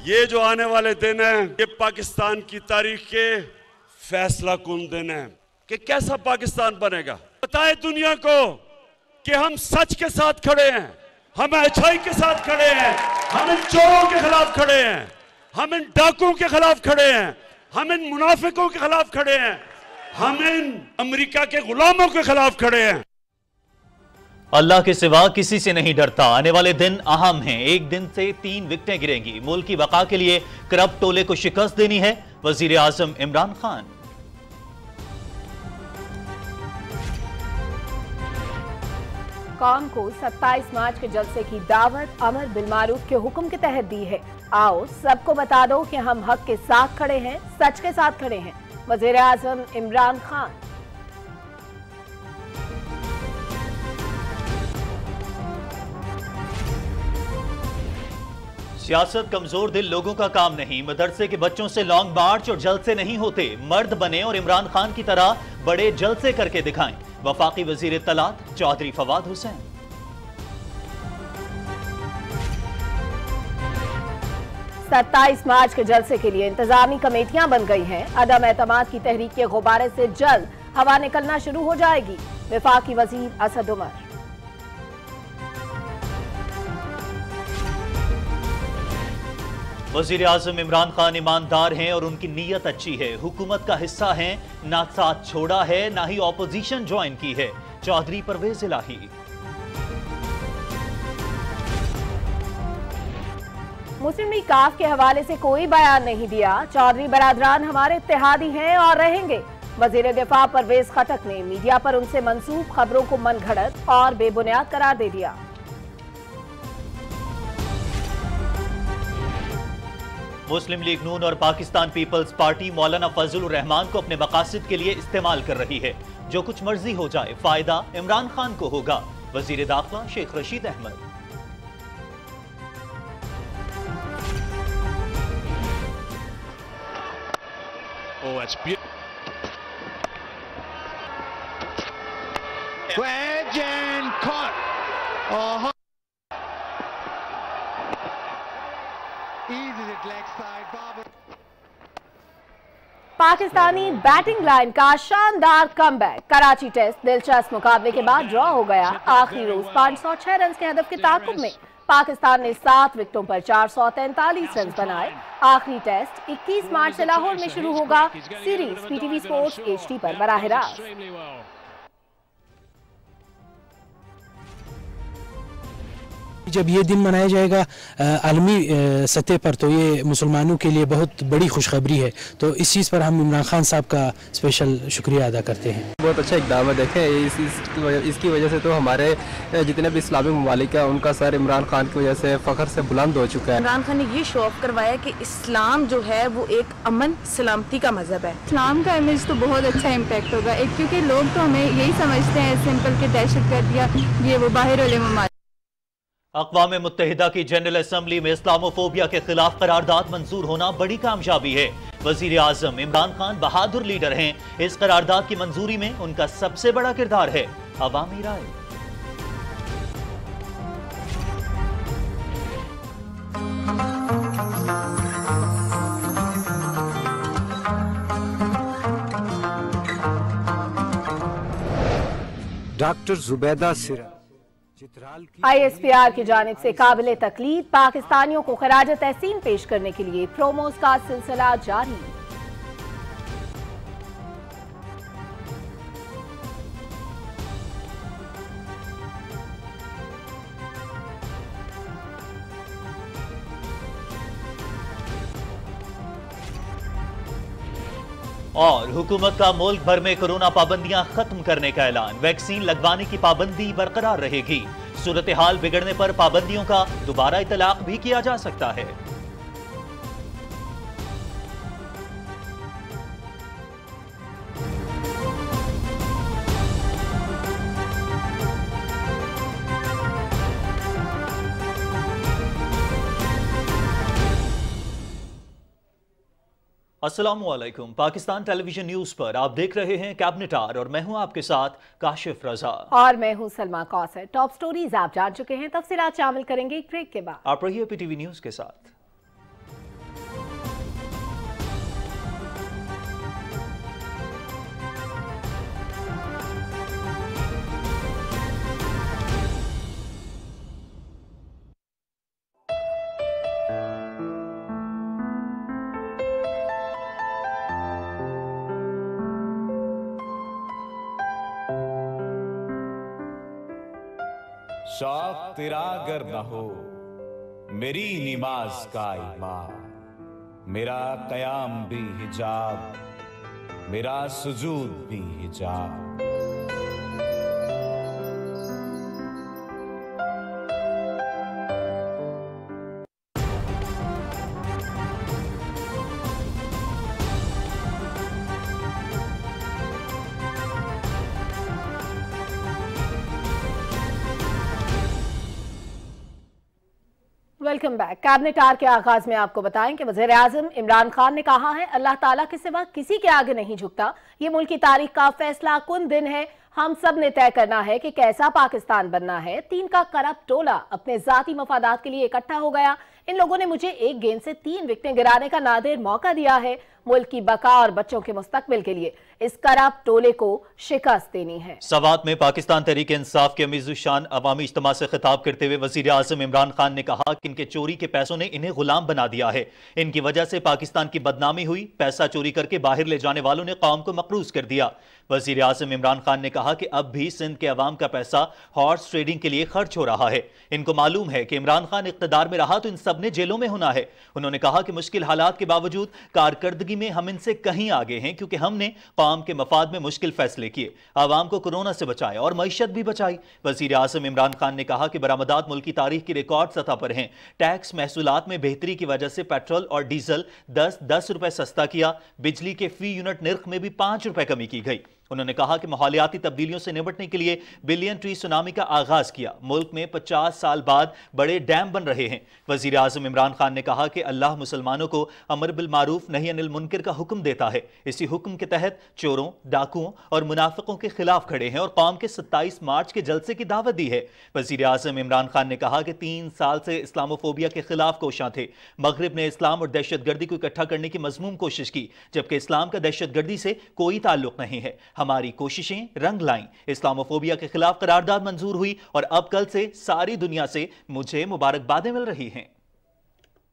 ये जो आने वाले दिन है ये पाकिस्तान की तारीख के फैसला कुन दिन है कि कैसा पाकिस्तान बनेगा। बताएं दुनिया को कि हम सच के साथ खड़े हैं, हम अच्छाई के साथ खड़े हैं, हम इन चोरों के खिलाफ खड़े हैं, हम इन डाकुओं के खिलाफ खड़े हैं, हम इन मुनाफिकों के खिलाफ खड़े हैं, हम इन अमेरिका के गुलामों के खिलाफ खड़े हैं। अल्लाह के सिवा किसी से नहीं डरता। आने वाले दिन अहम हैं। एक दिन से 3 विकेटें गिरेंगी। मुल्क की बका के लिए करप्ट टोले को शिकस्त देनी है। वजीर आजम इमरान खान। कौम को 27 मार्च के जलसे की दावत अमर बिलमारूफ के हुक्म के तहत दी है। आओ सबको बता दो कि हम हक के साथ खड़े हैं, सच के साथ खड़े हैं। वजीर आजम इमरान खान। सियासत कमजोर दिल लोगों का काम नहीं। मदरसे के बच्चों से लॉन्ग मार्च और जलसे नहीं होते। मर्द बने और इमरान खान की तरह बड़े जलसे करके दिखाएं। वफाकी वजीर इत्तलात चौधरी फवाद हुसैन। सत्ताईस मार्च के जलसे के लिए इंतजामी कमेटियां बन गई हैं। अदम एतमाद की तहरीक के गुब्बारे से जल्द हवा निकलना शुरू हो जाएगी। वफाकी वजीर असद उमर। वजीर आजम इमरान खान ईमानदार हैं और उनकी नीयत अच्छी है। हुकूमत का हिस्सा हैं, ना साथ छोड़ा है ना ही ऑपोजिशन ज्वाइन की है। चौधरी परवेज इलाही। मुस्लिम लीग काफ के हवाले से कोई बयान नहीं दिया। चौधरी बरादरान हमारे इत्तेहादी हैं और रहेंगे। वजीर दिफा परवेज खटक ने मीडिया पर उनसे मंसूब खबरों को मनगढ़ंत और बेबुनियाद करार दे दिया। मुस्लिम लीग नून और पाकिस्तान पीपल्स पार्टी मौलाना फजलुर रहमान को अपने मकासद के लिए इस्तेमाल कर रही है। जो कुछ मर्जी हो जाए फायदा इमरान खान को होगा। वजीर दाखिला शेख रशीद अहमद। पाकिस्तानी बैटिंग लाइन का शानदार कमबैक। कराची टेस्ट दिलचस्प मुकाबले के बाद ड्रॉ हो गया। आखिरी रोज 506 रन के हदफ के ताकुब में पाकिस्तान ने 7 विकेटों पर 443 रन बनाए। आखिरी टेस्ट 21 मार्च से लाहौर में शुरू होगा। सीरीज पीटीवी स्पोर्ट्स HD पर बराह रास्त। जब ये दिन मनाया जाएगा आलमी सतह पर तो ये मुसलमानों के लिए बहुत बड़ी खुशखबरी है। तो इस चीज़ पर हम इमरान खान साहब का स्पेशल शुक्रिया अदा करते हैं। बहुत अच्छा इक़दाम है। देखें इसकी वजह से तो हमारे जितने भी इस्लामिक ममालिक हैं उनका सर इमरान खान की वजह से फ़ख्र से बुलंद हो चुका है। इमरान खान ने ये शो ऑफ करवाया कि इस्लाम जो है वो एक अमन सलामती का मजहब है। इस्लाम का इमेज तो बहुत अच्छा इम्पैक्ट होगा। एक क्योंकि लोग तो हमें यही समझते हैं सिंपल के दहशत कर दिया ये वो बाहर वाले ममालिक। अक़वाम मुत्तहिदा की जनरल असम्बली में इस्लामोफोबिया के खिलाफ करारदाद मंजूर होना बड़ी कामयाबी है। वजीर आजम इमरान खान बहादुर लीडर हैं। इस करारदाद की मंजूरी में उनका सबसे बड़ा किरदार है। अवामी राय। डॉक्टर जुबैदा सिरा ISPR की जानिब से काबिल तकलीद पाकिस्तानियों को खराज तहसीन पेश करने के लिए प्रोमोज का सिलसिला जारी। और हुकूमत का मुल्क भर में कोरोना पाबंदियां खत्म करने का ऐलान। वैक्सीन लगवाने की पाबंदी बरकरार रहेगी। सूरत हाल बिगड़ने पर पाबंदियों का दोबारा इतलाक भी किया जा सकता है। अस्सलामुअलैकुम। पाकिस्तान टेलीविजन न्यूज पर आप देख रहे हैं कैबिनेट आवर और मैं हूं आपके साथ काशिफ रजा और मैं हूं सलमा कौसर। टॉप स्टोरीज आप जान चुके हैं, तफसीलात शामिल करेंगे एक ब्रेक के बाद। आप रहिए पीटीवी न्यूज के साथ। शौक तेरा अगर न हो मेरी नमाज का ईमान, मेरा कयाम भी हिजाब, मेरा सुजूद भी हिजाब। Welcome back. कैबिनेट आर के आगाज में आपको बताएं कि वज़ीर आज़म इमरान खान ने कहा है, अल्लाह ताला के सिवा किसी के आगे नहीं झुकता। ये मुल्क की तारीख का फैसला कुन दिन है। हम सब ने तय करना है कि कैसा पाकिस्तान बनना है। 3 का करप्ट टोला अपने जाती मफादात के लिए इकट्ठा हो गया। इन लोगों ने मुझे एक गेंद से 3 विकेटें गिराने का नादिर मौका दिया है। मुल्क की बका और बच्चों के मुस्तकबिल के लिए इस करप्ट टोले को शिकस्त देनी है। सवात में पाकिस्तान तहरीक इंसाफ के अमीज़ुशान अवामी इज्तिमा से खिताब करते हुए वज़ीर आज़म इमरान खान ने कहा कि इनके चोरी के पैसों ने इन्हें गुलाम बना दिया है। इनकी वजह से पाकिस्तान की बदनामी हुई। पैसा चोरी करके बाहर ले जाने वालों ने कौम को मकरूज कर दिया। वज़ीर आज़म इमरान खान ने कहा कि अब भी सिंध के अवाम का पैसा हॉर्स ट्रेडिंग के लिए खर्च हो रहा है। इनको मालूम है कि इमरान खान इक़्तिदार में रहा तो इन सब ने जेलों में होना है। उन्होंने कहा कि मुश्किल हालात के बावजूद कारकर्दगी में हम इनसे कहीं आगे हैं, क्योंकि हमने कौम के मफाद में मुश्किल फैसले किए, आवाम को कोरोना से बचाया और मईशत भी बचाई। वज़ीर आज़म इमरान खान ने कहा कि बरामदात मुल्क की तारीख की रिकॉर्ड सतह पर हैं। टैक्स महसूलात में बेहतरी की वजह से पेट्रोल और डीजल 10 रुपए सस्ता किया। बिजली के फी यूनिट निर्ख में भी 5 रुपए कमी की गई। उन्होंने कहा कि माहौलियाती तब्दीलियों से निपटने के लिए बिलियन ट्री सुनामी का आगाज किया। मुल्क में 50 साल बाद बड़े डैम बन रहे हैं। वज़ीर आज़म इमरान खान ने कहा कि अल्लाह मुसलमानों को अमर बिल मारूफ नही अनिल मुनकर का हुक्म देता है। इसी हुक्म के तहत चोरों, डाकुओं और मुनाफिकों के खिलाफ खड़े हैं और कौम के 27 मार्च के जलसे की दावत दी है। वज़ीर आज़म इमरान खान ने कहा कि 3 साल से इस्लामोफोबिया के खिलाफ कोशां थे। मगरिब ने इस्लाम और दहशतगर्दी को इकट्ठा करने की मज़मूम कोशिश की, जबकि इस्लाम का दहशतगर्दी से कोई ताल्लुक नहीं है। हमारी कोशिशें रंग लाईं। इस्लामोफोबिया के खिलाफ करारदाद मंजूर हुई और अब कल से सारी दुनिया से मुझे मुबारकबादें मिल रही हैं।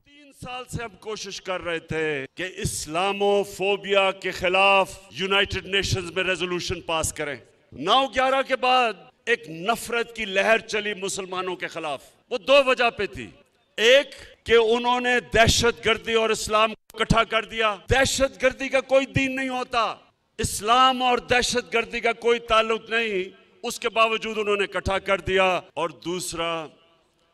3 साल से हम कोशिश कर रहे थे कि इस्लामोफोबिया के खिलाफ यूनाइटेड नेशंस में रेजोल्यूशन पास करें। 9/11 के बाद एक नफरत की लहर चली मुसलमानों के खिलाफ। वो 2 वजह पे थी। एक कि उन्होंने दहशतगर्दी और इस्लाम को इकट्ठा कर दिया। दहशतगर्दी का कोई दीन नहीं होता, इस्लाम और दहशतगर्दी का कोई ताल्लुक नहीं, उसके बावजूद उन्होंने इकट्ठा कर दिया। और दूसरा,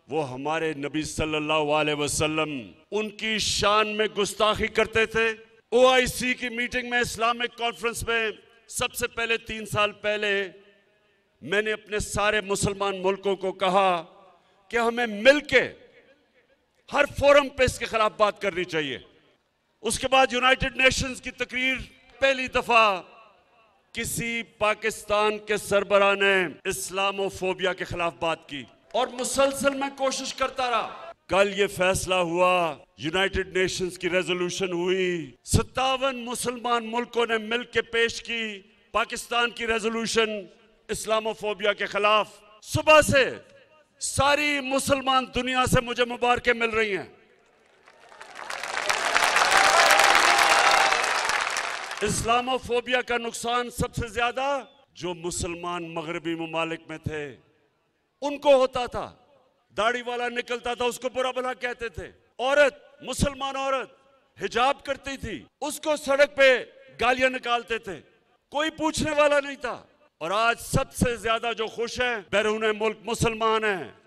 वो हमारे नबी सल्लल्लाहु अलैहि वसल्लम उनकी शान में गुस्ताखी करते थे। OIC की मीटिंग में, इस्लामिक कॉन्फ्रेंस में, सबसे पहले 3 साल पहले मैंने अपने सारे मुसलमान मुल्कों को कहा कि हमें मिलके हर फोरम पे इसके खिलाफ बात करनी चाहिए। उसके बाद यूनाइटेड नेशंस की तकरीर, पहली दफा किसी पाकिस्तान के सरबराह ने इस्लामोफोबिया के खिलाफ बात की और मुसलसल मैं कोशिश करता रहा। कल ये फैसला हुआ, यूनाइटेड नेशंस की रेजोल्यूशन हुई, 57 मुसलमान मुल्कों ने मिलकर पेश की पाकिस्तान की रेजोल्यूशन इस्लामोफोबिया के खिलाफ। सुबह से सारी मुसलमान दुनिया से मुझे मुबारकें मिल रही हैं। इस्लामोफोबिया का नुकसान सबसे ज्यादा जो मुसलमान मगरबी ममालिक में थे उनको होता था। दाढ़ी वाला निकलता था, उसको बुरा भला कहते थे। औरत, मुसलमान औरत हिजाब करती थी, उसको सड़क पे गालियां निकालते थे, कोई पूछने वाला नहीं था। और आज सबसे ज्यादा जो खुश है बैरून मुल्क मुसलमान हैं।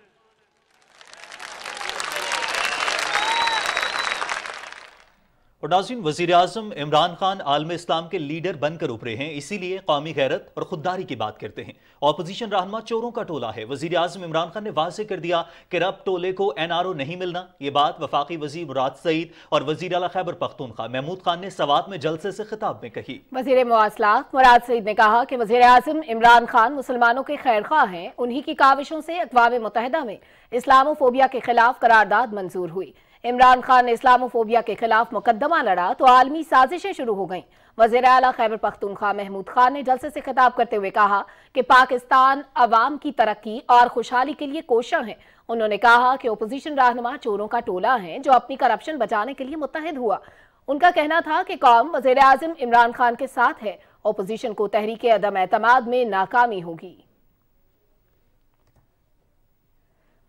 और नाज़रीन, वज़ीर आज़म इमरान खान आलम इस्लाम के लीडर बनकर उभरे हैं, इसीलिए कौमी गैरत और खुददारी की बात करते हैं। ऑपोजिशन रहनुमा चोरों का टोला है। वज़ीर आज़म इमरान खान ने वाज़ेह कर दिया कि करप्ट टोले को NRO नहीं मिलना। ये बात वफाकी वज़ीर मुराद सईद और वज़ीर आला खैबर पख्तूनख्वा महमूद खान ने सवात में जलसे से खिताब में कही। वज़ीर मवासलात मुराद सईद ने कहा कि वज़ीर आज़म इमरान खान मुसलमानों के खैरख्वाह हैं। उन्हीं की काविशों से अक़वाम मुत्तहिदा में इस्लामोफोबिया के खिलाफ करारदाद मंजूर हुई। इमरान खान ने इस्लामोफोबिया के खिलाफ मुकदमा लड़ा तो आलमी साजिशें शुरू हो गईं। वज़ीर आला खैबर पख्तूनख्वा महमूद खान ने जलसे से खिताब करते हुए कहा कि पाकिस्तान अवाम की तरक्की और खुशहाली के लिए कोशां है। उन्होंने कहा कि ओपोजिशन रहनुमा चोरों का टोला है जो अपनी करप्शन बचाने के लिए मुत्तहिद हुआ। उनका कहना था कि कौम वज़ीर आज़म इमरान खान के साथ है, ओपोजिशन को तहरीक अदम एतमाद में नाकामी होगी।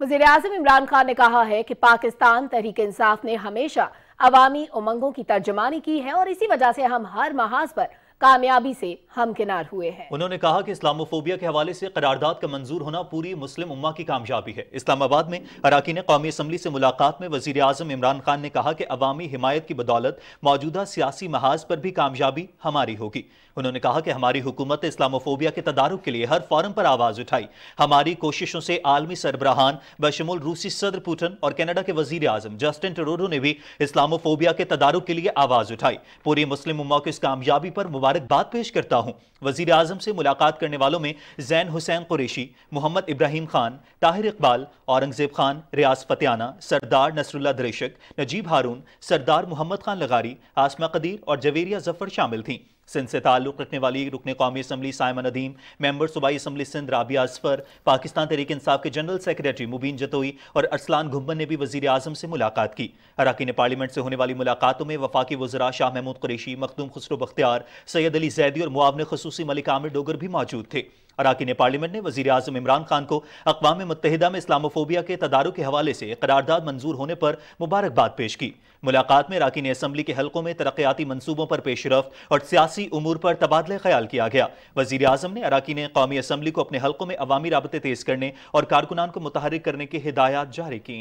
वज़ीर आज़म इमरान खान ने कहा है कि पाकिस्तान तहरीक इंसाफ ने हमेशा अवामी उमंगों की तर्जुमानी की है और इसी वजह से हम हर महाज पर कामयाबी से हमकिनार हुए हैं। उन्होंने कहा कि इस्लामोफोबिया के हवाले से करारदाद का मंजूर होना पूरी मुस्लिम उम्मा की कामयाबी है। इस्लामाबाद में अराकीन कौमी असम्बली से मुलाकात में वज़ीर आज़म इमरान खान ने कहा कि अवामी हिमायत की बदौलत मौजूदा सियासी महाज पर भी कामयाबी हमारी होगी। उन्होंने कहा कि हमारी हुकूमत इस्लामोफोबिया के तदारुक के लिए हर फोरम पर आवाज उठाई। हमारी कोशिशों से आलमी सरबराहान बशमूल रूसी सदर पुतिन और कनाडा के वज़ीर आज़म जस्टिन ट्रूडो ने भी इस्लामोफोबिया के तदारुक के लिए आवाज उठाई। पूरी मुस्लिम उम्मा को इस कामयाबी पर मुबारकबाद पेश करता हूँ। वज़ीर आज़म से मुलाकात करने वालों में ज़ैन हुसैन कुरैशी, मोहम्मद इब्राहिम खान, ताहिर इकबाल, औरंगजेब खान, रियाज फतेहाना, सरदार नसरुल्ला दरेशक, नजीब हारून, सरदार मोहम्मद खान लगारी, आसमा कदीर और जवेरिया जफर शामिल थीं। सिंध से ताल्लुक़ रखने वाली रुकने कौमी असम्बली साइमा नदीम, मेंबर सूबाई असम्बली सिंध राबिया असफर, पाकिस्तान तहरीक इंसाफ के जनरल सेक्रेटरी मुबीन जतोई और अरसलान घुम्मन ने भी वज़ीर आज़म से मुलाकात की। अराकीन पार्लियामेंट से होने वाली मुलाकातों में वफाकी वज़रा शाह महमूद कुरैशी, मखदूम खुसरो बख्तियार, सैयद अली ज़ैदी और मुआवने ख़ुसूसी मलिक आमिर डोगर भी मौजूद थे। अराकीन पार्लियामेंट ने वज़ीर आज़म इमरान खान को अक़वाम मुत्तहिदा में इस्लामोफोबिया के तदारुक के हवाले से करारदाद मंजूर होने पर मुबारकबाद पेश की। मुलाकात में अराकीन असम्बली के हलकों में तरक्याती मंसूबों पर पेशरफ्त और सियासी उमूर पर तबादला ख्याल किया गया। वज़ीर आज़म ने अराकीन कौमी असम्बली को अपने हलकों में अवामी राबते तेज करने और कारकुनान को मुतहर्रिक करने की हिदायत जारी की।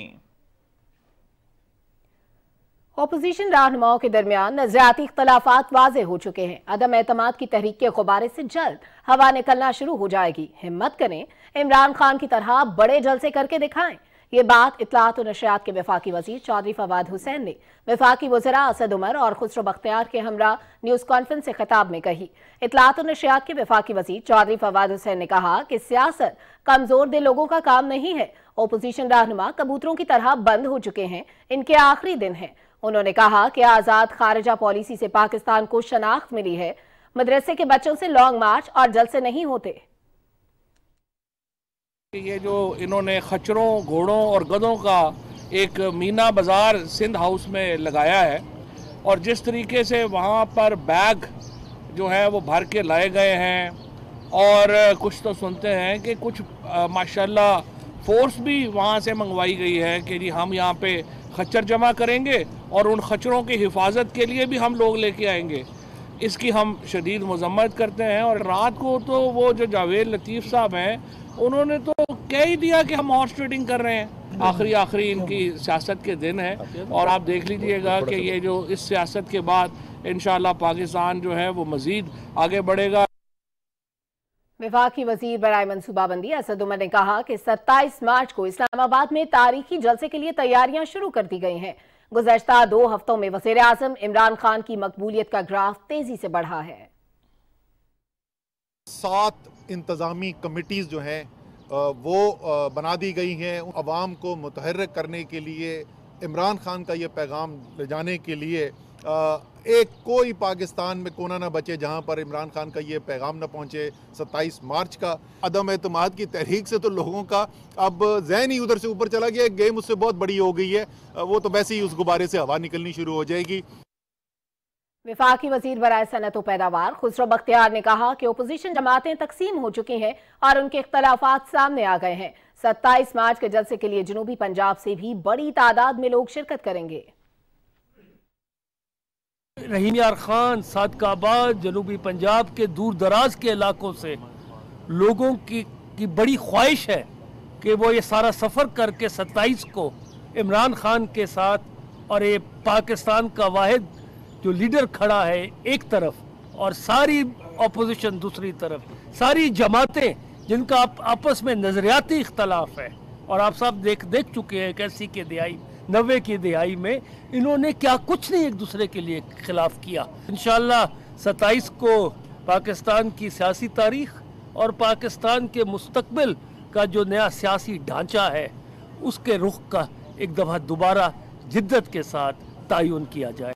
अपोजिशन रहनुमाओं के दरमियान नज़रियाती इख्तलाफात वाज़ेह हो चुके हैं। अदम एतमाद की तहरीक के गुब्बारे से जल्द हवा निकलना शुरू हो जाएगी। हिम्मत करें, इमरान खान की तरह बड़े जलसे करके दिखाएं। ये बात इत्तलात और नशरियात के वफाकी वज़ीर चौधरी फवाद हुसैन ने वफाकी वज़रा असद उमर और खुसरो बख्तियार के हमरा न्यूज़ कॉन्फ्रेंस से खिताब में कही। इत्तलात और नशरियात के वफाकी वज़ीर चौधरी फवाद हुसैन ने कहा कि सियासत कमज़ोर दिल लोगों का काम नहीं है। अपोजिशन रहनुमा कबूतरों की तरह बंद हो चुके हैं, इनके आखिरी दिन हैं। उन्होंने कहा कि आज़ाद खारिजा पॉलिसी से पाकिस्तान को शनाख्त मिली है। मदरसे के बच्चों से लॉन्ग मार्च और जलसे नहीं होते। ये जो इन्होंने खच्चरों, घोड़ों और गधों का एक मीना बाज़ार सिंध हाउस में लगाया है और जिस तरीके से वहाँ पर बैग जो है वो भर के लाए गए हैं और कुछ तो सुनते हैं कि कुछ माशाल्लाह फोर्स भी वहाँ से मंगवाई गई है कि जी हम यहाँ पे खच्चर जमा करेंगे और उन खच्चरों की हिफाजत के लिए भी हम लोग लेके आएंगे। इसकी हम शदीद मजम्मत करते हैं। और रात को तो वो जो जावेद लतीफ़ साहब हैं उन्होंने तो कह ही दिया कि हम हॉर्स ट्रेडिंग कर रहे हैं। आखिरी इनकी सियासत के दिन है और आप देख लीजिएगा कि ये जो इस सियासत के बाद इंशाअल्लाह पाकिस्तान जो है वो मज़ीद आगे बढ़ेगा। वफाकी वज़ीर बराए मनसूबाबंदी असद उमर ने कहा कि 27 मार्च को इस्लामाबाद में तारीखी जलसे के लिए तैयारियां शुरू कर दी गई हैं। गुज़श्ता 2 हफ्तों में वज़ीर आज़म इमरान खान की मकबूलियत का ग्राफ तेजी से बढ़ा है। 7 इंतज़ामी कमिटीज़ जो हैं वो बना दी गई हैं अवाम को मुतहर्रिक करने के लिए, इमरान खान का ये पैगाम ले जाने के लिए। एक कोई पाकिस्तान में कोना ना बचे जहां पर इमरान खान का ये पैगाम ना पहुंचे। 27 मार्च का अदम एतमाद की तहरीक से तो लोगों का अब ज़हन ही उधर से ऊपर चला गया। गेम उससे बहुत बड़ी हो गई है, वो तो वैसे ही उस गुब्बारे से हवा निकलनी शुरू हो जाएगी। वफाकी वज़ीर बराए सनत व पैदावार खुसरो बख्तियार ने कहा कि अपोजिशन जमातें तकसीम हो चुकी हैं और उनके इख्तलाफात सामने आ गए हैं। 27 मार्च के जलसे के लिए जनूबी पंजाब से भी बड़ी तादाद में लोग शिरकत करेंगे। रहीम यार खान, सादकाबाद, जनूबी पंजाब के दूर दराज के इलाकों से लोगों की बड़ी ख्वाहिश है कि वो ये सारा सफ़र करके 27 को इमरान खान के साथ और ये पाकिस्तान का वाहिद जो लीडर खड़ा है एक तरफ और सारी अपोजिशन दूसरी तरफ, सारी जमातें जिनका आपस में नज़रियाती इख्तलाफ है। और आप सब देख चुके हैं कैसी के दिहाई 90 की दिहाई में इन्होंने क्या कुछ नहीं एक दूसरे के लिए खिलाफ किया। इंशाअल्लाह 27 को पाकिस्तान की सियासी तारीख और पाकिस्तान के मुस्तकबिल का जो नया सियासी ढांचा है उसके रुख का एक दफ़ा दोबारा जिद्दत के साथ तयन किया जाए।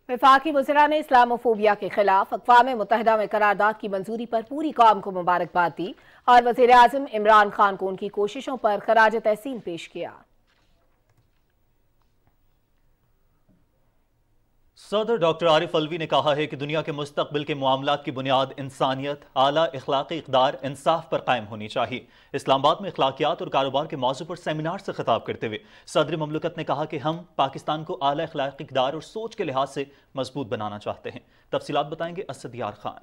वफाकी वज़रा ने इस्लामोफोबिया के खिलाफ अक़वाम मुत्तहिदा में करारदाद की मंजूरी पर पूरी कौम को मुबारकबाद दी और वज़ीर आज़म इमरान खान को उनकी कोशिशों पर खराज तहसीन पेश किया। صدر ڈاکٹر عارف الوی نے کہا ہے کہ دنیا کے مستقبل کے معاملات کی بنیاد انسانیت، اعلیٰ اخلاقی اقدار، انصاف پر قائم ہونی چاہیے۔ اسلام آباد میں اخلاقیات اور کاروبار کے موضوع پر سیمینار سے خطاب کرتے ہوئے صدر مملکت نے کہا کہ ہم پاکستان کو اعلیٰ اخلاقی اقدار اور سوچ کے لحاظ سے مضبوط بنانا چاہتے ہیں۔ تفصیلات بتائیں گے اسد یار خان۔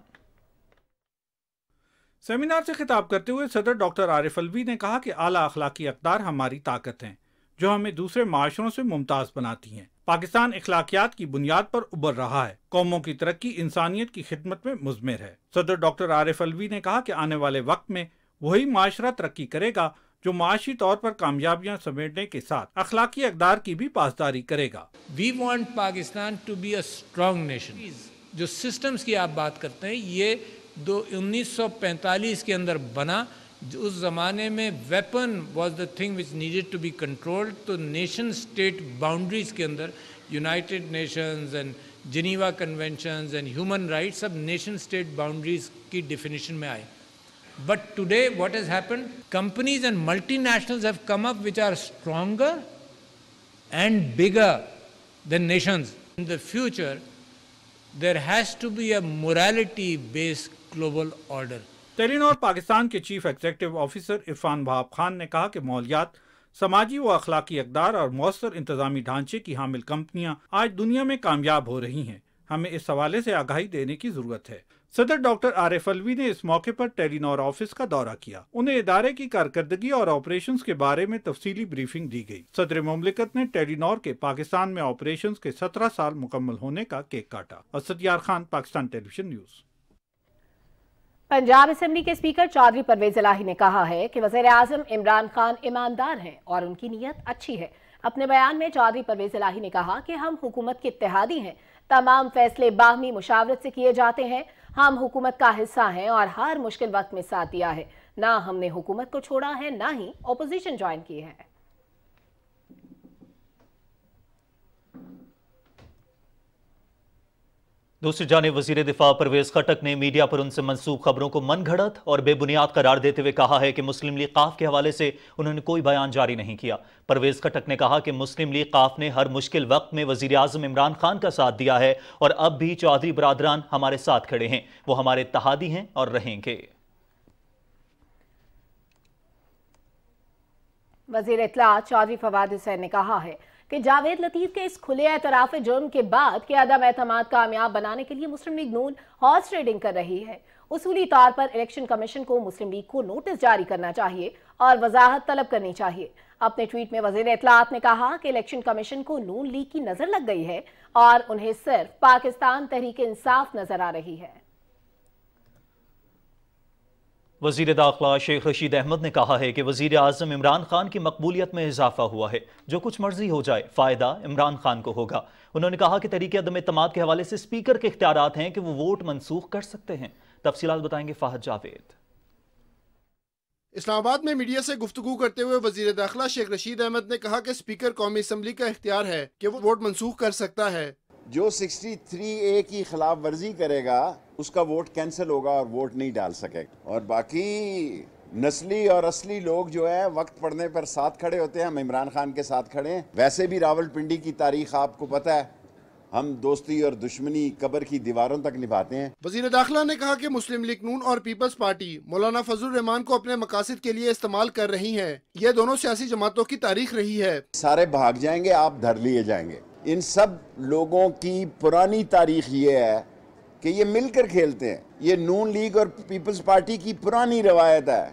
سیمینار سے خطاب کرتے ہوئے صدر ڈاکٹر عارف الوی نے کہا کہ اعلیٰ اخلاقی اقدار ہماری طاقت ہیں جو ہمیں دوسرے معاشروں سے ممتاز بناتی ہیں۔ پاکستان اخلاقیات کی بنیاد پر ابھر رہا ہے، قوموں کی ترقی انسانیت کی خدمت میں مضمر ہے۔ صدر ڈاکٹر عارف الوی نے کہا کہ آنے والے وقت میں وہی معاشرہ ترقی کرے گا جو معاشی طور پر کامیابیاں سمیٹنے کے ساتھ اخلاقی اقدار کی بھی پاسداری کرے گا۔ We want Pakistan to be a strong nation. جو سسٹمز کی آپ بات کرتے ہیں یہ 1945 کے اندر بنا، اس زمانے میں weapon was the thing which needed to be controlled, تو نیشن اسٹیٹ باؤنڈریز کے اندر United Nations and Geneva Conventions and human rights سب نیشن اسٹیٹ باؤنڈریز کی ڈیفینیشن میں آئے۔ But today what has happened, companies and multinationals have come up which are stronger and bigger than nations. In the future there has to be a morality based global order۔ ٹیلی نور پاکستان کے chief executive officer Irfan وہاب خان نے کہا کہ ماحولیات، سماجی و اخلاقی اقدار اور مؤثر انتظامی ڈھانچے کی حامل کمپنیاں آج دنیا میں کامیاب ہو رہی ہیں، ہمیں اس حوالے سے آگاہی دینے کی ضرورت ہے۔ صدر ڈاکٹر عارف الوی نے اس موقع پر ٹیلی نور آفس کا دورہ کیا، انہیں ادارے کی کارکردگی اور آپریشنز کے بارے میں تفصیلی بریفنگ دی گئی۔ صدر مملکت نے ٹیلی نور کے پاکستان میں آپریشنز کے 17 سال مکمل ہونے کا کیک کاٹا۔ اسد یار Khan, Pakistan television news. Punjab assembly کے اسپیکر چودھری پرویز الہی نے کہا ہے کہ وزیر اعظم عمران خان ایماندار ہیں اور ان کی نیت اچھی ہے۔ اپنے بیان میں چودھری پرویز الہی نے کہا کہ ہم حکومت کے اتحادی ہیں، تمام فیصلے باہمی مشاورت سے کیے جاتے ہیں، ہم حکومت کا حصہ ہیں اور ہر مشکل وقت میں ساتھ دیا ہے، نہ ہم نے حکومت کو چھوڑا ہے نہ ہی اپوزیشن جوائن کی ہے۔ دوسری جانب وزیر دفاع پرویز خٹک نے میڈیا پر ان سے منسوب خبروں کو من گھڑت اور بے بنیاد قرار دیتے ہوئے کہا ہے کہ مسلم لیگ قاف کے حوالے سے انہوں نے کوئی بیان جاری نہیں کیا۔ پرویز خٹک نے کہا کہ مسلم لیگ قاف نے ہر مشکل وقت میں وزیر اعظم عمران خان کا ساتھ دیا ہے اور اب بھی چودھری برادران ہمارے ساتھ کھڑے ہیں، وہ ہمارے اتحادی ہیں اور رہیں گے۔ وزیر اطلاعات چودھری فواد حسین نے کہا ہے کہ جاوید لطیف کے اس کھلے اعتراف جرم کے بعد کہ عدم اعتماد کامیاب بنانے کے لیے مسلم لیگ نون ہارس ٹریڈنگ کر رہی ہے، اصولی طور پر الیکشن کمیشن کو مسلم لیگ کو نوٹس جاری کرنا چاہیے اور وضاحت طلب کرنی چاہیے۔ اپنے ٹویٹ میں وزیر اطلاعات نے کہا کہ الیکشن کمیشن کو نون لیگ کی نظر لگ گئی ہے اور انہیں صرف پاکستان تحریک انصاف نظر آ رہی ہے۔ وزیر داخلہ شیخ رشید احمد نے کہا ہے کہ وزیر اعظم عمران خان کی مقبولیت میں اضافہ ہوا ہے، جو کچھ مرضی ہو جائے فائدہ عمران خان کو ہوگا۔ انہوں نے کہا کہ تحریک عدم اعتماد کے حوالے سے اسپیکر کے اختیارات ہیں کہ وہ ووٹ منسوخ کر سکتے ہیں۔ تفصیلات بتائیں گے فہد جاوید۔ اسلام آباد میں میڈیا سے گفتگو کرتے ہوئے وزیر داخلہ شیخ رشید احمد نے کہا کہ اسپیکر قومی اسمبلی کا اختیار ہے کہ وہ ووٹ منسوخ کر سکتا ہے۔ جو 63A کی خلاف ورزی کرے گا اس کا ووٹ کینسل ہوگا اور ووٹ نہیں ڈال سکے گا، اور باقی نسلی اور اصلی لوگ جو ہے وقت پڑنے پر ساتھ کھڑے ہوتے ہیں۔ ہم عمران خان کے ساتھ کھڑے ہیں۔ ویسے بھی راول پنڈی کی تاریخ آپ کو پتہ ہے، ہم دوستی اور دشمنی قبر کی دیواروں تک نبھاتے ہیں۔ وزیر داخلہ نے کہا کہ مسلم لیگ نون اور پیپلز پارٹی مولانا فضل الرحمان کو اپنے مقاصد کے لیے استعمال کر رہی ہیں، یہ دونوں سیاسی جماعتوں کی تاریخ رہی ہے۔ سارے بھاگ جائیں گے، آپ دھر لیے جائیں گے۔ ان سب لوگوں کی پرانی تاریخ یہ ہے کہ یہ مل کر کھیلتے ہیں۔ یہ نون لیگ اور پیپلز پارٹی کی پرانی روایت ہے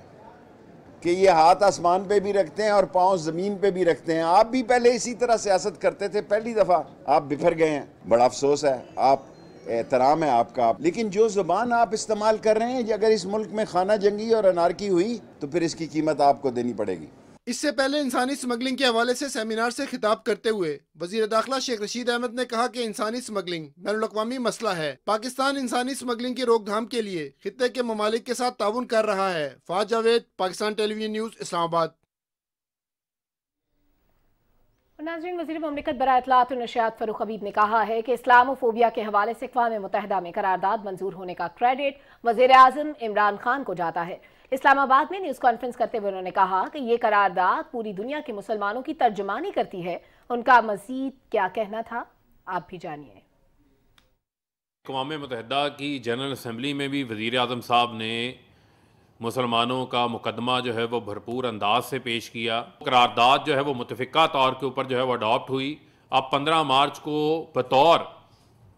کہ یہ ہاتھ آسمان پہ بھی رکھتے ہیں اور پاؤں زمین پہ بھی رکھتے ہیں۔ آپ بھی پہلے اسی طرح سیاست کرتے تھے، پہلی دفعہ آپ بفر گئے ہیں، بڑا افسوس ہے، آپ احترام ہے آپ کا، لیکن جو زبان آپ استعمال کر رہے ہیں اگر اس ملک میں خانہ جنگی اور انارکی ہوئی تو پھر اس کی قیمت آپ کو دینی پڑے گی۔ اس سے پہلے انسانی سمگلنگ کے حوالے سے سیمینار سے خطاب کرتے ہوئے وزیر داخلہ شیخ رشید احمد نے کہا کہ انسانی سمگلنگ بین الاقوامی مسئلہ ہے، پاکستان انسانی سمگلنگ کی روک تھام کے لیے خطے کے ممالک کے ساتھ تعاون کر رہا ہے۔ Fahad Javed, Pakistan television news, اسلام آباد۔ ناظرین، وزیر مملکت برائے اطلاعات و نشریات فاروق حبیب نے کہا ہے کہ اسلام و فوبیا کے حوالے سے اقوام متحدہ میں قرارداد منظور ہونے کا کریڈٹ وزیر اعظم عمران خان کو جاتا ہے۔ اسلام آباد میں نیوز کانفرنس کرتے ہوئے انہوں نے کہا کہ یہ قرارداد پوری دنیا کے مسلمانوں کی ترجمانی کرتی ہے۔ ان کا مزید کیا کہنا تھا، آپ بھی جانیے۔ اقوام متحدہ کی جنرل اسمبلی میں بھی وزیر اعظم صاحب نے مسلمانوں کا مقدمہ جو ہے وہ بھرپور انداز سے پیش کیا. قرارداد جو ہے وہ متفقہ طور کے اوپر جو ہے وہ اڈاپٹ ہوئی. اب 15 مارچ کو بطور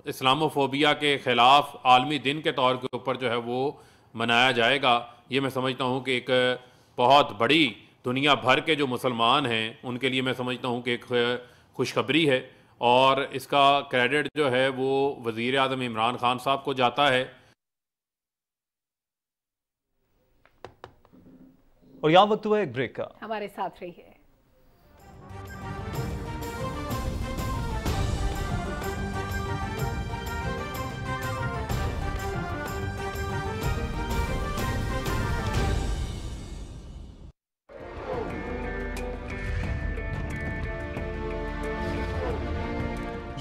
اسلاموفوبیا کے خلاف عالمی دن کے طور کے اوپر جو ہے وہ منایا جائے گا. یہ میں سمجھتا ہوں کہ ایک بہت بڑی دنیا بھر کے جو مسلمان ہیں ان کے لیے میں سمجھتا ہوں کہ ایک خوشخبری ہے، اور اس کا کریڈٹ جو ہے وہ وزیر اعظم عمران خان صاحب کو جاتا ہے. اور یہاں وقت ہوا ایک بریک کا. ہمارے ساتھ رہیے.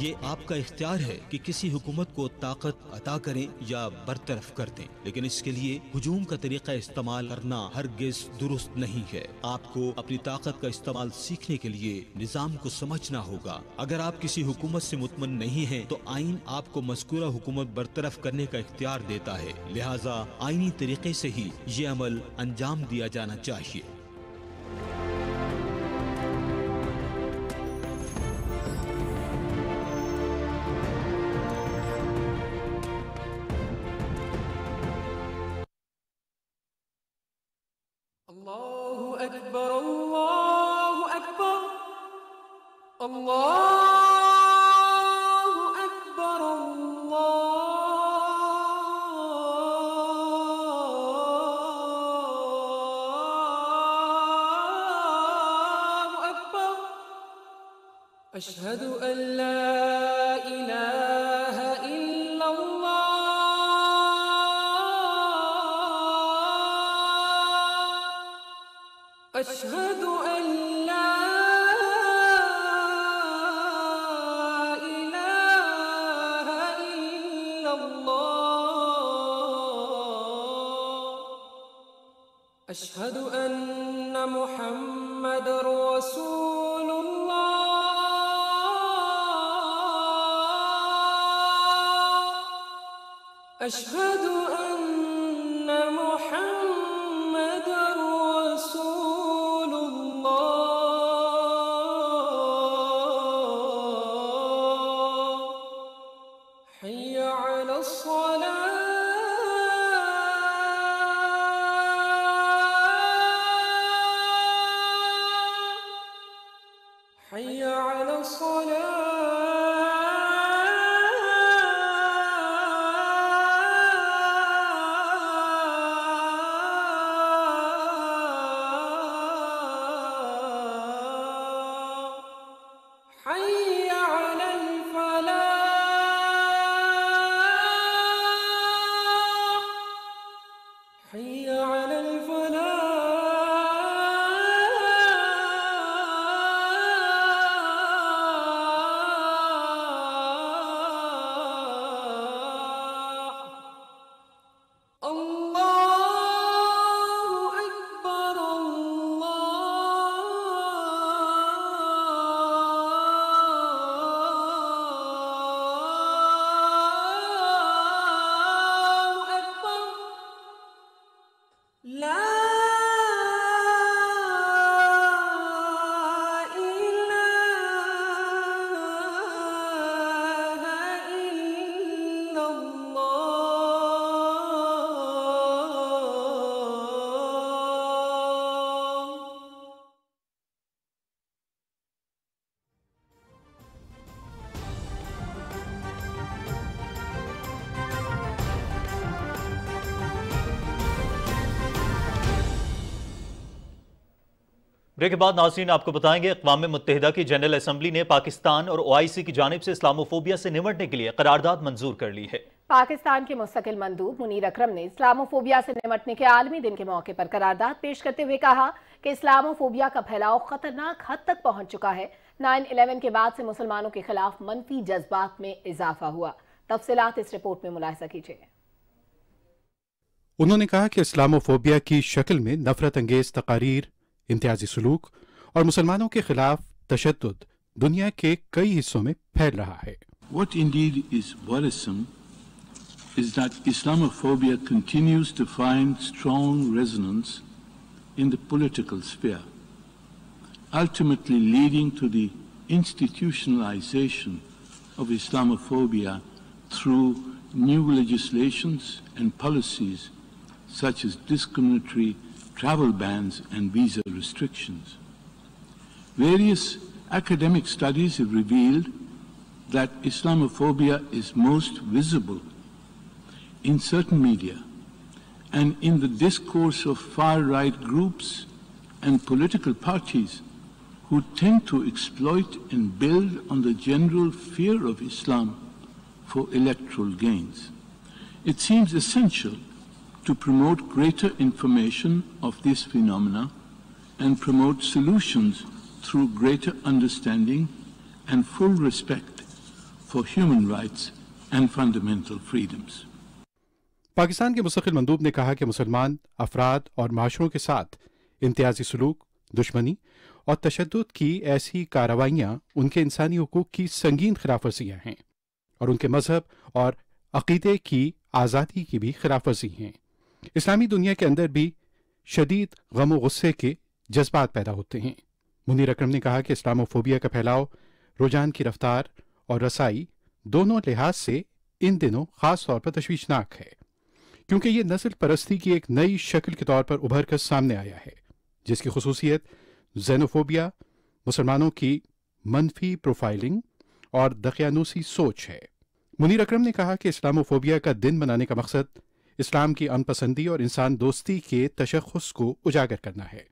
یہ آپ کا اختیار ہے کہ کسی حکومت کو طاقت عطا کریں یا برطرف کر دیں، لیکن اس کے لیے ہجوم کا طریقہ استعمال کرنا ہرگز درست نہیں ہے. آپ کو اپنی طاقت کا استعمال سیکھنے کے لیے نظام کو سمجھنا ہوگا. اگر آپ کسی حکومت سے مطمئن نہیں ہیں تو آئین آپ کو مذکورہ حکومت برطرف کرنے کا اختیار دیتا ہے، لہٰذا آئینی طریقے سے ہی یہ عمل انجام دیا جانا چاہیے. أشهد أن لا إله إلا الله أشهد أن لا إله إلا الله أشهد أن محمد رسول الله أشهد أن محمد رسول الله حي على الصلاة حي على الصلاة بریک کے بعد ناظرین آپ کو بتائیں گے اقوام متحدہ کی جنرل اسمبلی نے پاکستان اور OIC کی جانب سے اسلاموفوبیا سے نمٹنے کے لیے قرارداد منظور کر لی ہے. پاکستان کے مستقل مندوب منیر اکرم نے اسلاموفوبیا سے نمٹنے کے عالمی دن کے موقع پر قرارداد پیش کرتے ہوئے کہا کہ اسلاموفوبیا کا پھیلاؤ خطرناک حد تک پہنچ چکا ہے. 9/11 کے بعد سے مسلمانوں کے خلاف منفی جذبات میں اضافہ ہوا. تفصیلات اس رپورٹ میں ملاحظہ کیجیے. انہوں نے کہا کہ اسلاموفوبیا کی شکل میں نفرت انگیز تقاریر، امتیازی سلوک اور مسلمانوں کے خلاف تشدد دنیا کے کئی حصوں میں پھیل رہا ہے. What indeed is worrisome is that Islamophobia continues to find strong resonance in the political sphere, ultimately leading to the institutionalization of Islamophobia through new legislations and policies such as discriminatory travel bans and visa restrictions. Various academic studies have revealed that Islamophobia is most visible in certain media and in the discourse of far-right groups and political parties who tend to exploit and build on the general fear of Islam for electoral gains. It seems essential to promote greater information of this phenomena and promote solutions through greater understanding and full respect for human rights and fundamental freedoms. Pakistan के मुस्तकिल मंदूब ने कहा कि मुसलमान अफराद और माशरों के साथ इम्तियाजी सलूक, दुश्मनी और तशद्दुद की ऐसी कार्रवाइयाँ उनके इंसानी हुकूक की संगीन खिलाफ वर्जियाँ हैं और उनके मजहब और अकीदे की आज़ादी की भी खिलाफ वर्जी हैं। इस्लामी दुनिया के अंदर भी शदीद गम व गुस्से के जज्बात पैदा होते हैं। मुनीर अकरम ने कहा कि इस्लामोफोबिया का फैलाव रुझान की रफ्तार और रसाई दोनों लिहाज से इन दिनों ख़ास तौर पर तशवीशनाक है, क्योंकि ये नस्ल परस्ती की एक नई शक्ल के तौर पर उभर कर सामने आया है, जिसकी खुसूसियत ज़ेनोफोबिया, मुसलमानों की मनफी प्रोफाइलिंग और दकियानूसी सोच है। मुनीर अकरम ने कहा कि इस्लामोफोबिया का दिन मनाने का मकसद इस्लाम की अनपसंदी और इंसान दोस्ती के तशख़्ख़ुस को उजागर करना है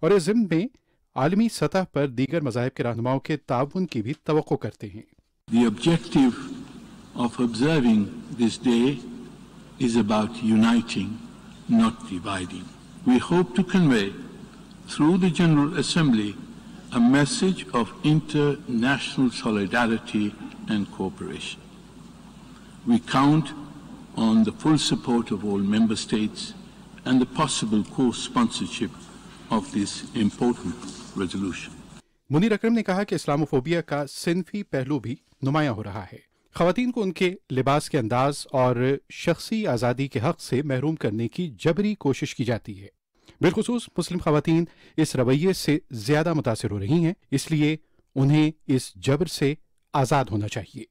और इस ज़िम्न में आलमी सतह पर दीगर मज़ाहिब के रहनुमाओं के ताउन की भी तवक्को करते हैं। The objective of observing this day is about uniting, not dividing. We hope to convey through the General Assembly a message of international solidarity and cooperation. We count on the full support of all member states and the possible co-sponsorship of this important resolution. Munir अकरम ने कहा कि Islamophobia का सिनफी पहलू भी नुमायां हो रहा है। ख़वातीन को उनके लिबास के अंदाज और शख्सी आज़ादी के हक़ से महरूम करने की जबरी कोशिश की जाती है। बिलखुसूस मुस्लिम ख़वातीन इस रवैये से ज़्यादा मुतासिर हो रही हैं, इसलिए उन्हें इस जबर से आज़ाद होना चाहिए।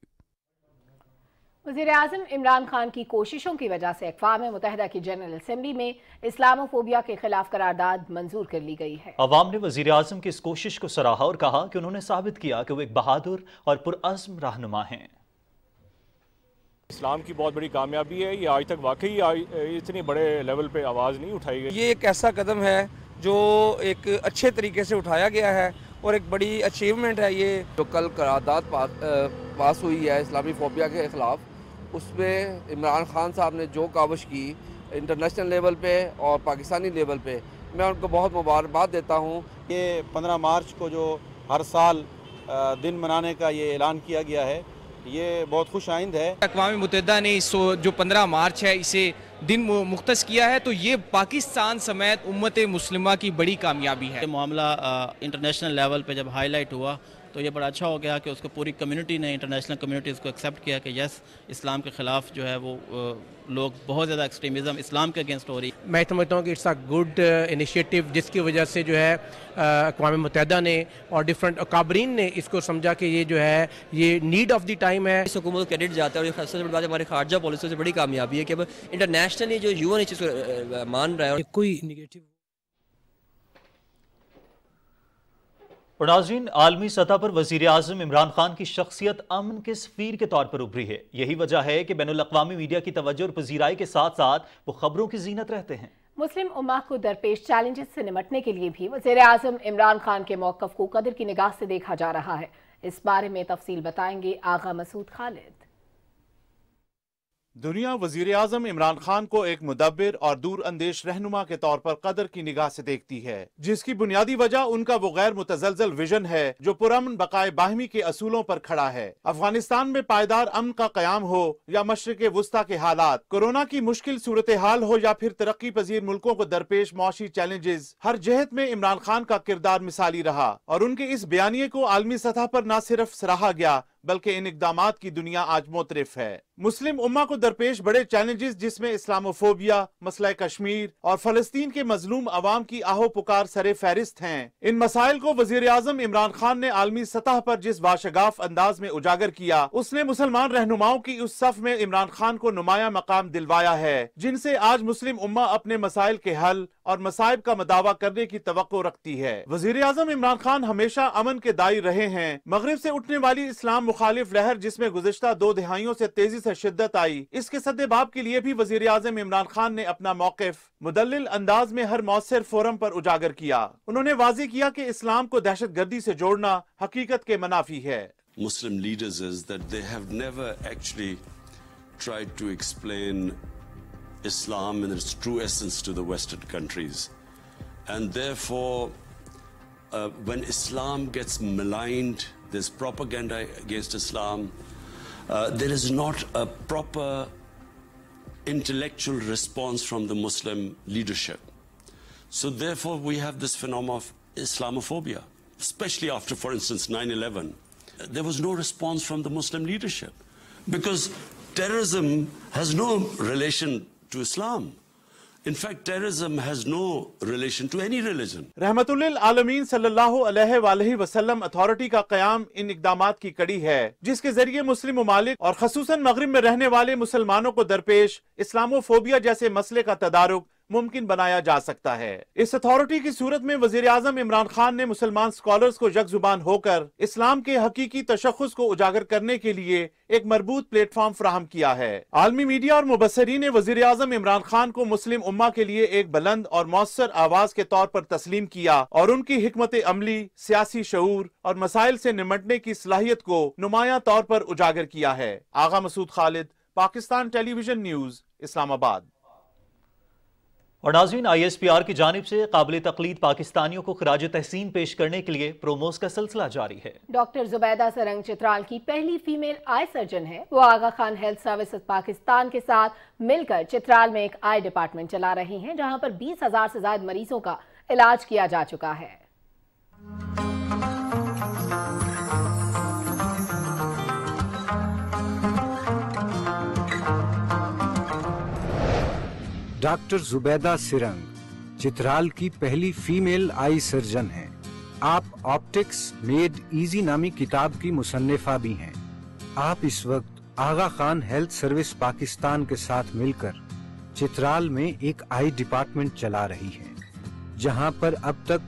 वज़ीर-ए-आज़म इमरान खान की कोशिशों की वजह से अक़वाम मुत्तहिदा की जनरल असम्बली में इस्लामोफोबिया के खिलाफ करारदाद मंजूर कर ली गई है। अवाम ने वज़ीर-ए-आज़म की इस कोशिश को सराहा और कहा कि उन्होंने साबित किया कि वो एक बहादुर और पुरअज़्म रहनुमा हैं। इस्लाम की बहुत बड़ी कामयाबी है, ये आज तक वाकई इतने बड़े लेवल पे आवाज़ नहीं उठाई गई। ये एक ऐसा कदम है जो एक अच्छे तरीके से उठाया गया है और एक बड़ी अचीवमेंट है। ये जो कल करारदाद पास हुई है इस्लामी फोबिया के ख़िलाफ़, उसमें इमरान खान साहब ने जो काविश की इंटरनेशनल लेवल पे और पाकिस्तानी लेवल पे, मैं उनको बहुत मुबारकबाद देता हूँ। ये 15 मार्च को जो हर साल दिन मनाने का ये ऐलान किया गया है, ये बहुत खुश आइंद है। अक़वाम मुत्तहिदा ने इस जो 15 मार्च है इसे दिन मुख्तस किया है, तो ये पाकिस्तान समेत उम्मत मुस्लिमा की बड़ी कामयाबी है। मामला इंटरनेशनल लेवल पे जब हाईलाइट हुआ तो ये बड़ा अच्छा हो गया कि उसको पूरी कम्युनिटी ने, इंटरनेशनल कम्युनिटी इसको एक्सेप्ट किया कि यस, इस्लाम के ख़िलाफ़ जो है वो लोग बहुत ज़्यादा एक्सट्रीमिज़म इस्लाम के अगेंस्ट हो रही। मैं समझता हूँ कि इट्स अ गुड इनिशिएटिव, जिसकी वजह से जो है अक़वाम मुत्तहिदा ने और डिफरेंट अकाबरीन ने इसको समझा कि ये जो है ये नीड ऑफ द टाइम है। इस हुकूमत क्रेडिट जाता है और ये सबसे बड़ी बात हमारी खारजा पॉलिसी से बड़ी कामयाबी है कि अब इंटरनेशनली जो यूएन इस चीज़ को मान रहा है। कोई निगेटिव और नाज़रीन, आलमी सतह पर वज़ीर-ए-आज़म इमरान खान की शख्सियत अमन के सफ़ीर के तौर पर उभरी है। यही वजह है कि बैनुल-अक़वामी मीडिया की तवज्जो और पज़ीराई के साथ साथ वो खबरों की ज़ीनत रहते हैं। मुस्लिम उम्मा को दरपेश चैलेंजेस से निपटने के लिए भी वज़ीर-ए-आज़म इमरान खान के मौक़िफ़ को कदर की निगाह से देखा जा रहा है। इस बारे में तफसील बताएंगे आगा मसूद खालिद। दुनिया वज़ीर-ए-आज़म इमरान खान को एक मुदब्बिर और दूर अंदेश रहनुमा के तौर पर कदर की निगाह से देखती है, जिसकी बुनियादी वजह उनका वो गैर मुतज़लज़ल विजन है जो पुरअमन बक़ाए बाहिमी के असूलों पर खड़ा है। अफगानिस्तान में पायदार अमन का क़याम हो या मशरिक़ वुस्ता के हालात, कोरोना की मुश्किल सूरत हाल हो या फिर तरक्की पजीर मुल्कों को दरपेश मौशी चैलेंजेस, हर जहत में इमरान खान का किरदार मिसाली रहा और उनके इस बयानिए को आलमी सतह पर न सिर्फ सराहा गया बल्कि इन इक़दामात की दुनिया आज मोतरफ है। मुस्लिम उम्मा को दरपेश बड़े चैलेंजेस जिसमें इस्लामोफोबिया, मसला कश्मीर और फलस्तीन के मजलूम अवाम की आहो पुकार सरे फहरिस्त हैं। इन मसाइल को वज़ीर आज़म इमरान खान ने आलमी सतह पर जिस बाशगाफ अंदाज में उजागर किया, उसने मुसलमान रहनुमाओं की उस सफ में इमरान खान को नुमाया मकाम दिलवाया है जिनसे आज मुस्लिम उम्मा अपने मसाइल के हल और मसाइब का मदावा करने की तवक्को रखती है। वज़ीर आज़म इमरान खान हमेशा अमन के दाई रहे हैं। मगरिब से उठने वाली इस्लाम मुखालिफ लहर जिसमें गुज़िश्ता 2 दहाइयों से तेजी से शिद्दत आई, इसके सद्देबाब के लिए भी वज़ीर आज़म इमरान खान ने अपना मौक़िफ़ मुदल्लिल अंदाज में हर मौसर फोरम पर उजागर किया। उन्होंने वाज़ेह किया कि इस्लाम को दहशतगर्दी से जोड़ना हकीकत के मनाफी है। Muslim leaders is that they have never actually tried to explain Islam in its true essence to the Western countries, and therefore when Islam gets maligned, there's propaganda against Islam, there is not a proper intellectual response from the Muslim leadership. So therefore we have this phenomenon of Islamophobia, especially after, for instance, 9/11. There was no response from the Muslim leadership because terrorism has no relation to Islam. In fact, terrorism has no relation to any religion. रहमतुल्लिल आलमीन सल्लल्लाहु अलैहि वसल्लम authority का क़याम इन इक़दामात की कड़ी है जिसके जरिए मुस्लिम ममालिक और ख़ुसूसन मगरिब में रहने वाले मुसलमानों को दरपेश इस्लामोफोबिया जैसे मसले का तदारुक मुमकिन बनाया जा सकता है। इस अथॉरिटी की सूरत में वज़ीर आज़म इमरान खान ने मुसलमान स्कॉलर्स को यकजुबान होकर इस्लाम के हकीकी तशख़्ख़ुस को उजागर करने के लिए एक मरबूत प्लेटफॉर्म फराहम किया है। आलमी मीडिया और मुबस्सरीन ने वज़ीर आज़म इमरान खान को मुस्लिम उम्मा के लिए एक बुलंद और मौसर आवाज के तौर पर तस्लीम किया और उनकी हिकमत अमली, सियासी शऊर और मसाइल से निमटने की सलाहियत को नुमाया तौर पर उजागर किया है। आगा मसूद खालिद, पाकिस्तान टेलीविजन न्यूज, इस्लामाबाद। और नाज़रीन, ISPR की जानिब से काबिल तक़लीद पाकिस्तानियों को खिराज तहसीन पेश करने के लिए प्रोमोस का सिलसिला जारी है। डॉक्टर जुबैदा सरंग चित्राल की पहली फीमेल आई सर्जन है। वो आगा खान हेल्थ सर्विसेज पाकिस्तान के साथ मिलकर चित्राल में एक आई डिपार्टमेंट चला रही हैं, जहां पर 20,000 से ज्यादा मरीजों का इलाज किया जा चुका है। डॉक्टर जुबैदा सिरंग चित्राल की पहली फीमेल आई सर्जन हैं। आप ऑप्टिक्स मेड इजी नामी किताब की मुसन्निफा भी हैं। आप इस वक्त आगा खान हेल्थ सर्विस पाकिस्तान के साथ मिलकर चित्राल में एक आई डिपार्टमेंट चला रही हैं, जहां पर अब तक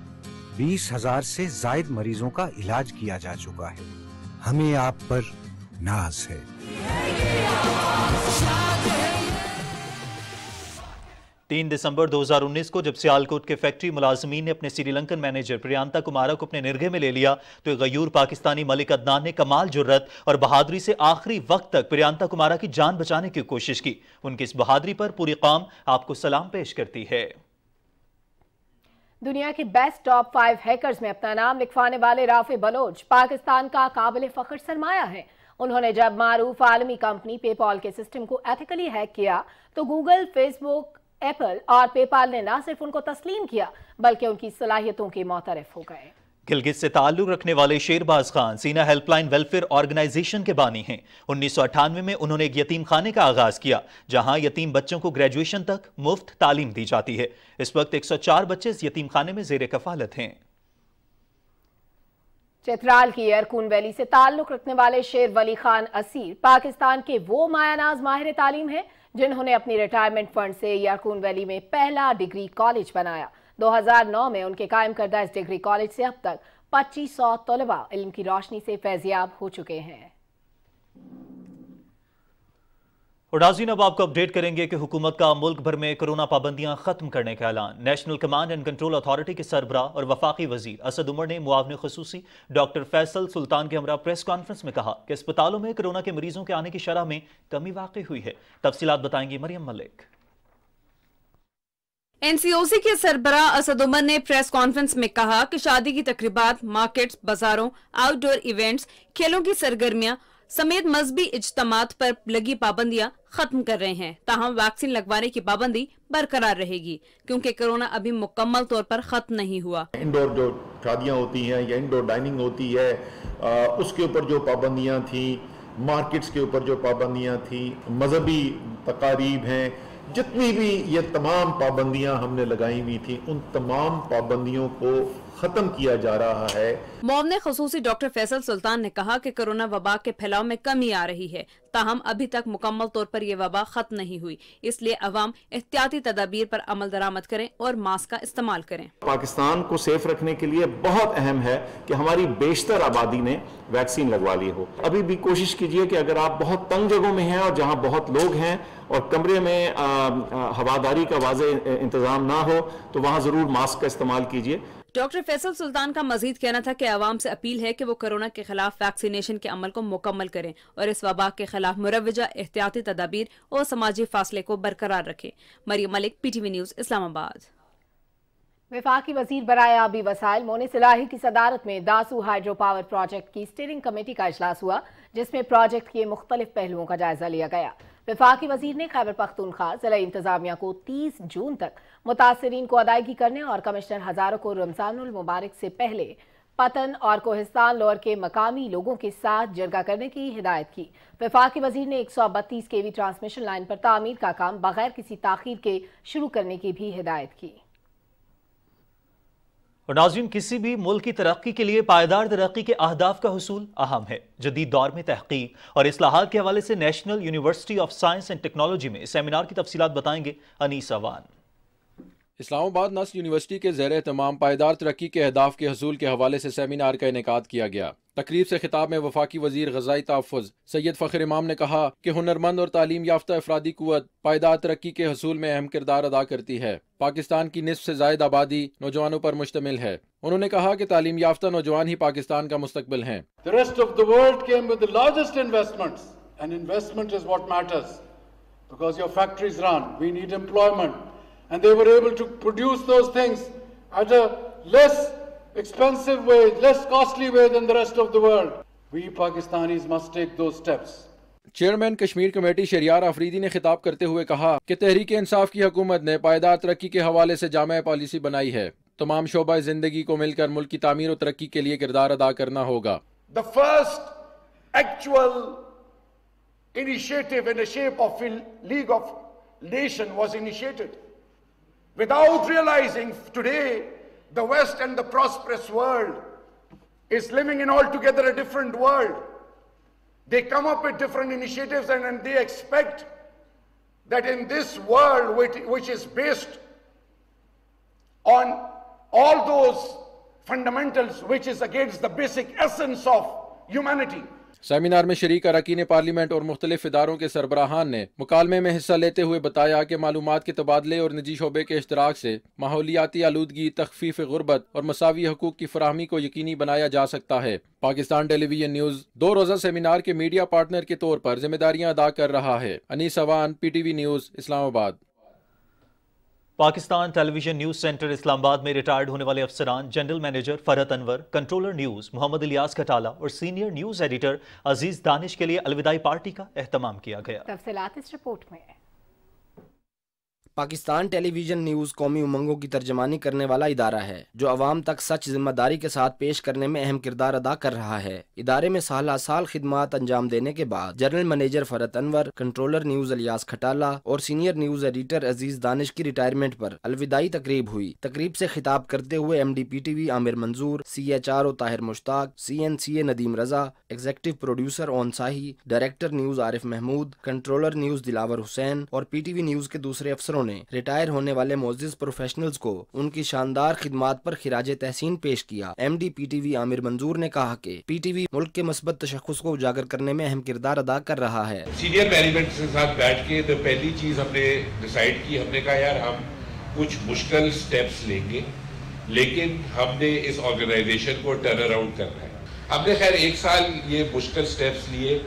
20,000 से जायद मरीजों का इलाज किया जा चुका है। हमें आप पर नाज है। 3 दिसंबर 2019 को जब सियालकोट के फैक्ट्री मुलाजमीन ने अपने श्रीलंकन मैनेजर प्रियंता कुमारा को अपने निर्गे में ले लिया तो गयूर पाकिस्तानी मलिक अदनान ने कमाल जुर्रत और बहादुरी से आखिरी वक्त तक प्रियंता कुमारा की जान बचाने की कोशिश की। उनकी इस बहादुरी पर पूरी कौम आपको सलाम पेश करती है। दुनिया के बेस्ट टॉप 5 हैकर्स में अपना नाम लिखवाने वाले राफे बलोच पाकिस्तान का काबिल फख्र सरमाया है। उन्होंने जब मारूफ आलमी कंपनी पेपॉल के सिस्टम को एथिकली हैक किया तो गूगल, फेसबुक, एप्पल और पेपाल ने न सिर्फ उनको तस्लीम किया बल्कि उनकी सलाहियतों के मोतरफ हो गए। गिलगित से ताल्लुक रखने वाले शेरबाज खान सीना हेल्पलाइन वेलफेयर ऑर्गेनाइजेशन के बानी हैं। 1998 में उन्होंने एक यतीम खाने का आगाज किया जहां यतीम बच्चों को ग्रेजुएशन तक मुफ्त तालीम दी जाती है। इस वक्त 104 बच्चे इस यतीम खाने में जेर कफालत हैं। चित्राल की एयरकून वैली से ताल्लुक रखने वाले शेर वली खान असीर पाकिस्तान के वो मायानाज माहिर तालीम हैं जिन्होंने अपनी रिटायरमेंट फंड से एयरकून वैली में पहला डिग्री कॉलेज बनाया। 2009 में उनके कायम करदा इस डिग्री कॉलेज से अब तक 2500 तलबा इल्म की रोशनी से फैजियाब हो चुके हैं। और नाज़रीन, अब आपको अपडेट करेंगे कि हुकूमत का मुल्क भर में कोरोना पाबंदियां खत्म करने का ऐलान। National command and control authority के सरबराह और वफाकी वजीर असद उमर ने मुआविन खुसूसी डॉक्टर फैसल सुल्तान के हमरा प्रेस कॉन्फ्रेंस में कहा कि अस्पतालों में कोरोना के मरीजों के आने की शरह में कमी वाक़ई हुई है। तफसीलात बताएंगी मरियम मलिक। NCOC के सरबराह असद उमर ने प्रेस कॉन्फ्रेंस में कहा कि शादी की तकरीबात, मार्केट्स, बाजारों, आउटडोर इवेंट्स, खेलों की सरगर्मियां समेत मजहबी इज्तमात पर लगी पाबंदियां खत्म कर रहे हैं। ताहम वैक्सीन लगवाने की पाबंदी बरकरार रहेगी क्योंकि कोरोना अभी मुकम्मल तौर पर खत्म नहीं हुआ। इंडोर जो شادیاں ہوتی ہیں یا انڈور ڈائننگ ہوتی ہے اس کے اوپر جو پابندیاں تھیں، مارکیٹس کے اوپر جو پابندیاں تھیں، مذہبی تقاریب ہیں، جتنی بھی یہ تمام پابندیاں ہم نے لگائی ہوئی تھی ان تمام پابندیوں کو ختم کیا جا رہا ہے۔ معاون خصوصی ڈاکٹر فیصل سلطان نے کہا کہ کورونا وبا کے پھیلاؤ میں کمی آ رہی ہے، تاہم ابھی تک مکمل طور پر یہ وبا ختم نہیں ہوئی، اس لیے عوام احتیاطی تدابیر پر عمل درآمد کریں اور ماسک کا استعمال کریں۔ پاکستان کو سیف رکھنے کے لیے بہت اہم ہے کہ ہماری بیشتر آبادی نے ویکسین لگوا لی ہو۔ ابھی بھی کوشش کیجئے کہ اگر آپ بہت تنگ جگہوں میں ہیں اور جہاں بہت لوگ ہیں اور کمرے میں ہواداری کا واضح انتظام نہ ہو تو وہاں ضرور ماسک کا استعمال کیجئے۔ ڈاکٹر فیصل سلطان کا مزید کہنا تھا کہ عوام سے اپیل ہے کہ وہ کورونا کے خلاف ویکسینیشن کے عمل کو مکمل کریں اور اس وبا کے خلاف مروجہ احتیاطی تدابیر اور سماجی فاصلے کو برقرار رکھیں۔ مریم ملک، پی ٹی وی نیوز، اسلام آباد۔ وفاقی وزیر برائے آبی وسائل مونس الہی کی صدارت میں داسو ہائیڈرو پاور پروجیکٹ کی اسٹیئرنگ کمیٹی کا اجلاس ہوا، جس میں پروجیکٹ کے مختلف پہلوؤں کا جائزہ لیا گیا۔ وفاقی وزیر نے خیبر پختونخوا ضلع انتظامیہ کو 30 جون تک متاثرین کو ادائیگی کرنے اور کمشنر ہزاروں کو رمضان المبارک سے پہلے پتن اور کوہستان لور کے مقامی لوگوں کے ساتھ جرگہ کرنے کی ہدایت کی۔ وفاقی وزیر نے 132 kV ٹرانسمیشن لائن پر تعمیر کا کام بغیر کسی تاخیر کے شروع کرنے کی بھی ہدایت کی۔ اور ناظرین، کسی بھی ملک کی ترقی کے لیے پائیدار ترقی کے اہداف کا حصول اہم ہے۔ جدید دور میں تحقیق اور اصلاحات کے حوالے سے national university of science and technology میں سیمینار کی تفصیلات بتائیں گے انیس اوان۔ اسلام آباد نسل یونیورسٹی کے زیر اہتمام پائیدار ترقی کے اہداف کے حصول کے حوالے سے سیمینار کا انعقاد کیا گیا۔ تقریب سے خطاب میں وفاقی وزیر غذائی تحفظ سید فخر امام نے کہا کہ ہنرمند اور تعلیم یافتہ افرادی قوت پائیدار ترقی کے حصول میں اہم کردار ادا کرتی ہے۔ پاکستان کی نصف سے زائد آبادی نوجوانوں پر مشتمل ہے۔ انہوں نے کہا کہ تعلیم یافتہ نوجوان ہی پاکستان کا مستقبل ہیں۔ The rest of the world came with the largest investments, and investment is what matters because your factories run, we need employment, and they were able to produce those things at a less expensive way, less costly way than the rest of the world. We Pakistanis must take those steps. Chairman Kashmir committee Shehryar Afridi نے خطاب کرتے ہوئے کہا کہ تحریک انصاف کی حکومت نے پائیدار ترقی کے حوالے سے جامع پالیسی بنائی ہے۔ تمام شعبہ زندگی کو مل کر ملک کی تعمیر و ترقی کے لیے کردار ادا کرنا ہوگا۔ The first actual initiative in the shape of a League of Nations was initiated. Without realizing today the West and the prosperous world is living in altogether a different world. They come up with different initiatives and they expect that in this world which is based on all those fundamentals which is against the basic essence of humanity. Seminar میں شریک اراکین parliament اور مختلف اداروں کے سربراہان نے مکالمے میں حصہ لیتے ہوئے بتایا کہ معلومات کے تبادلے اور نجی شعبے کے اشتراک سے ماحولیاتی آلودگی، تخفیف غربت اور مساوی حقوق کی فراہمی کو یقینی بنایا جا سکتا ہے۔ پاکستان ٹیلی ویژن نیوز 2 روزہ سیمینار کے میڈیا پارٹنر کے طور پر ذمہ داریاں ادا کر رہا ہے۔ Anees Awan, P T V news, Islamabad. Pakistan television news centre Islamabad میں ریٹائرڈ ہونے والے افسران general manager Farhat Anwar, controller news Muhammad Ilyas Khatala اور senior news editor Aziz Danish کے لیے الوداعی پارٹی کا اہتمام کیا گیا۔ تفصیلات اس رپورٹ میں۔ پاکستان ٹیلی ویژن نیوز قومی امنگوں کی ترجمانی کرنے والا ادارہ ہے جو عوام تک سچ ذمہ داری کے ساتھ پیش کرنے میں اہم کردار ادا کر رہا ہے۔ ادارے میں سالہ سال خدمات انجام دینے کے بعد general manager Farhat Anwar, controller news Ilyas Khatala اور سینئر نیوز ایڈیٹر عزیز دانش کی ریٹائرمنٹ پر الوداعی تقریب ہوئی۔ تقریب سے خطاب کرتے ہوئے M D P T V Amir Manzoor, CHRO Tahir Mushtaq, CNCA Nadeem Raza, executive producer Aun Sahi, director news Arif Mahmood, controller news Dilawar Hussain اور پی ٹی وی نیوز کے دوسرے افسروں نے ریٹائر ہونے والے معزز پروفیشنلز کو ان کی شاندار خدمات پر خراج تحسین پیش کیا۔ M D P T V Amir Manzoor نے کہا کہ پی ٹی وی ملک کے مثبت تشخص کو اجاگر کرنے میں اہم کردار ادا کر رہا ہے۔ سینئر مینجمنٹ کے ساتھ بیٹھ کے تو پہلی چیز ہم نے ڈیسائیڈ کی، ہم نے کہا یار ہم کچھ مشکل سٹیپس لیں گے لیکن ہم نے اس آرگنائزیشن کو ٹرن اراؤنڈ کرنا ہے۔ ہم نے خیر 1 سال یہ مشکل سٹیپس لیے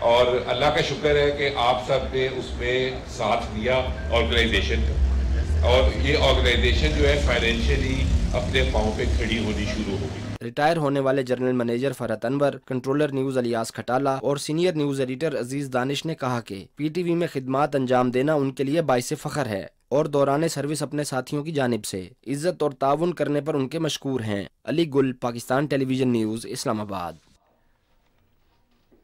اور اللہ کا شکر ہے کہ آپ سب نے اس میں ساتھ دیا آرگنائزیشن کا، اور یہ آرگنائزیشن جو ہے فائنینشلی اپنے پاؤں پہ کھڑی ہونی شروع ہو گئی۔ ریٹائر ہونے والے general manager Farhat Anwar, controller news Ilyas Khatala اور سینئر نیوز ایڈیٹر عزیز دانش نے کہا کہ پی ٹی وی میں خدمات انجام دینا ان کے لیے باعث فخر ہے۔ اور دوران سروس اپنے ساتھیوں کی جانب سے عزت اور تعاون کرنے پر ان کے مشکور ہیں۔ علی گل، پاکستان ٹیلی ویژن نیوز، اسلام آباد۔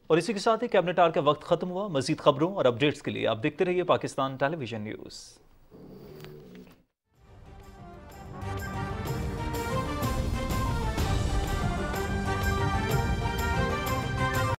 اور اسی کے ساتھ ہی کیبنٹ آر کا وقت ختم ہوا۔ مزید خبروں اور اپڈیٹس کے لیے آپ دیکھتے رہیے پاکستان ٹیلی ویژن نیوز۔